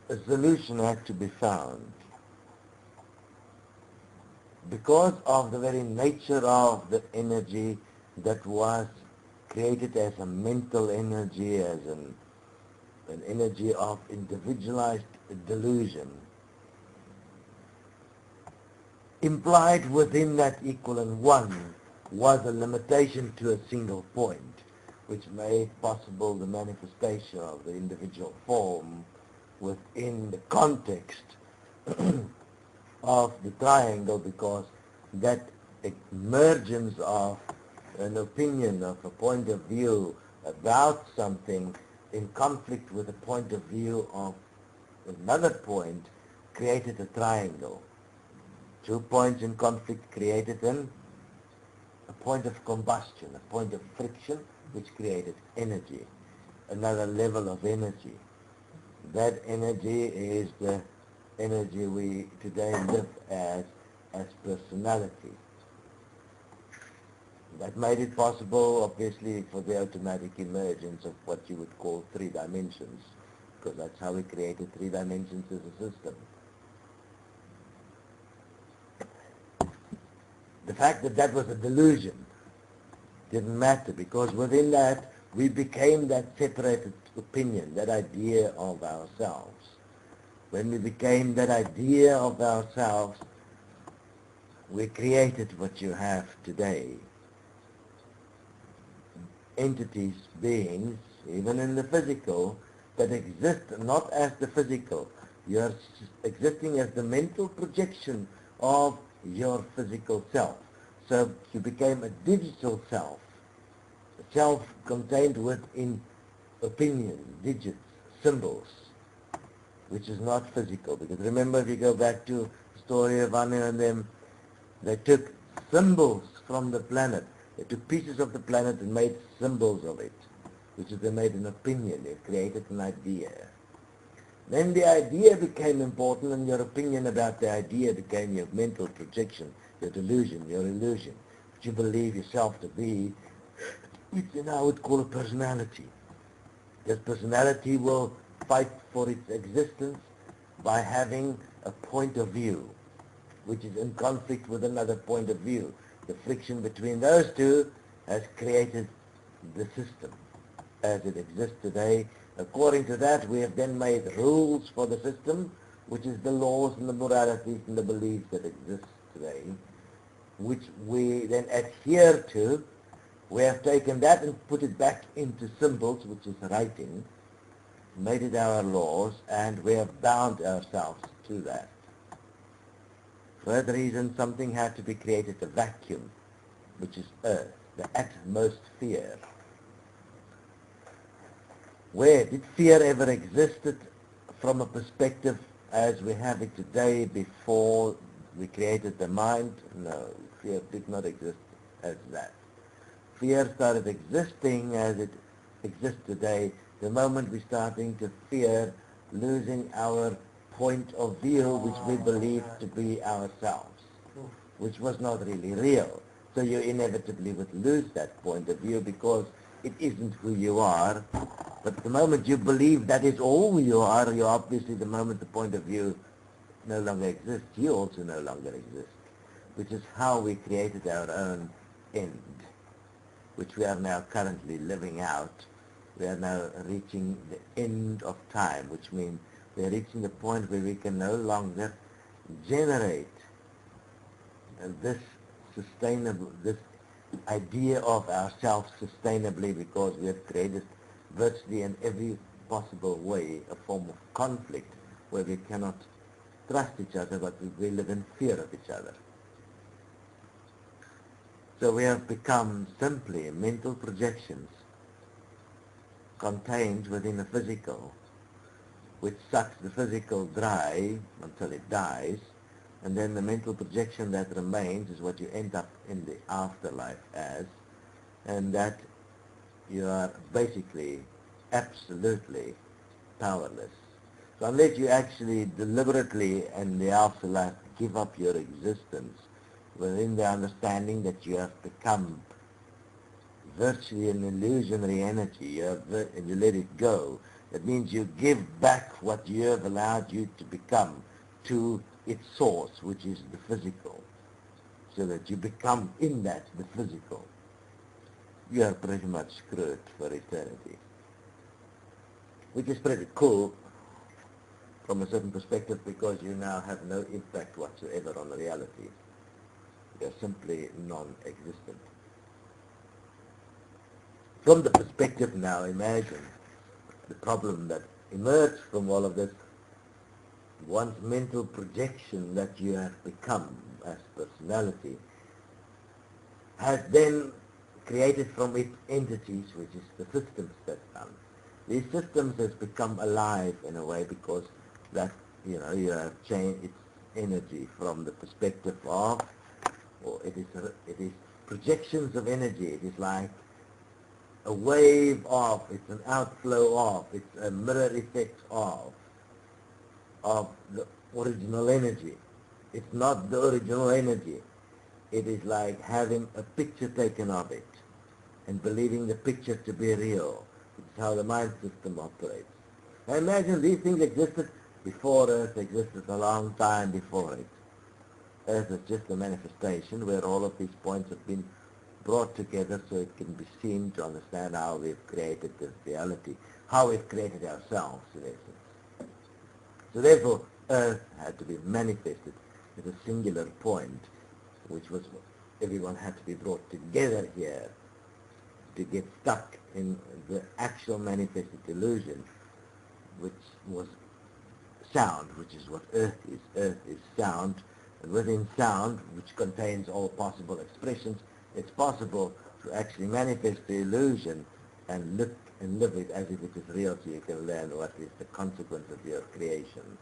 a solution had to be found. Because of the very nature of the energy that was created as a mental energy, as an energy of individualized delusion, implied within that equivalent one was a limitation to a single point, which made possible the manifestation of the individual form within the context of the triangle, because that emergence of an opinion, of a point of view about something in conflict with a point of view of another point created a triangle. 2 points in conflict created a point of combustion, a point of friction, which created energy, another level of energy. That energy is the energy we today live as personality. That made it possible, obviously, for the automatic emergence of what you would call 3 dimensions, because that's how we created 3 dimensions as a system. The fact that that was a delusion didn't matter, because within that we became that separated opinion, that idea of ourselves. When we became that idea of ourselves, we created what you have today. Entities, beings, even in the physical, that exist not as the physical. You're existing as the mental projection of your physical self. So you became a digital self, a self contained within opinions, digits, symbols, which is not physical. Because remember, if you go back to the story of Anu and them, they took symbols from the planet. They took pieces of the planet and made symbols of it, which is they made an opinion. They created an idea. Then the idea became important, and your opinion about the idea became your mental projection, your delusion, your illusion, what you believe yourself to be, which you now would call a personality. This personality will fight for its existence by having a point of view, which is in conflict with another point of view. The friction between those two has created the system as it exists today. According to that, we have then made rules for the system, which is the laws and the moralities and the beliefs that exist today, which we then adhere to. We have taken that and put it back into symbols, which is writing, made it our laws, and we have bound ourselves to that. For that reason, something had to be created, a vacuum, which is Earth, the atmosphere. Where did fear ever existed from a perspective as we have it today before we created the mind? No, fear did not exist as that. Fear started existing as it exists today the moment we're starting to fear losing our point of view, which we believe to be ourselves, which was not really real. So you inevitably would lose that point of view because it isn't who you are. But the moment you believe that is all you are, you obviously, the moment the point of view no longer exists, you also no longer exist, which is how we created our own end, which we are now currently living out. We are now reaching the end of time, which means we are reaching the point where we can no longer generate this sustainable, this idea of ourselves sustainably, because we have created virtually in every possible way a form of conflict where we cannot trust each other, but we live in fear of each other. So we have become simply mental projections contained within the physical, which sucks the physical dry until it dies, and then the mental projection that remains is what you end up in the afterlife as, and that you are basically absolutely powerless. So unless you actually deliberately in the afterlife give up your existence within the understanding that you have become virtually an illusionary energy, and you let it go, That means you give back what you have allowed you to become to its source, which is the physical, so that you become in that, the physical. You are pretty much screwed for eternity, which is pretty cool from a certain perspective, because you now have no impact whatsoever on reality. You're simply non-existent. From the perspective now, imagine the problem that emerged from all of this. One's mental projection that you have become as personality has then created from it entities, which is the systems that come. These systems has become alive in a way, because that, you have changed its energy from the perspective of, or it is projections of energy. It is like a wave of, it's an outflow of, it's a mirror effect of the original energy. It's not the original energy. It is like having a picture taken of it and believing the picture to be real. It's how the mind system operates. Now imagine these things existed before Earth existed, a long time before it. Earth is just a manifestation where all of these points have been brought together so it can be seen to understand how we've created this reality, how we've created ourselves in essence. So therefore, Earth had to be manifested at a singular point, which was everyone had to be brought together here to get stuck in the actual manifested illusion, which was sound, which is what Earth is. Earth is sound, and within sound, which contains all possible expressions, it's possible to actually manifest the illusion and look and live it as if it is real, so you can learn what is the consequence of your creation.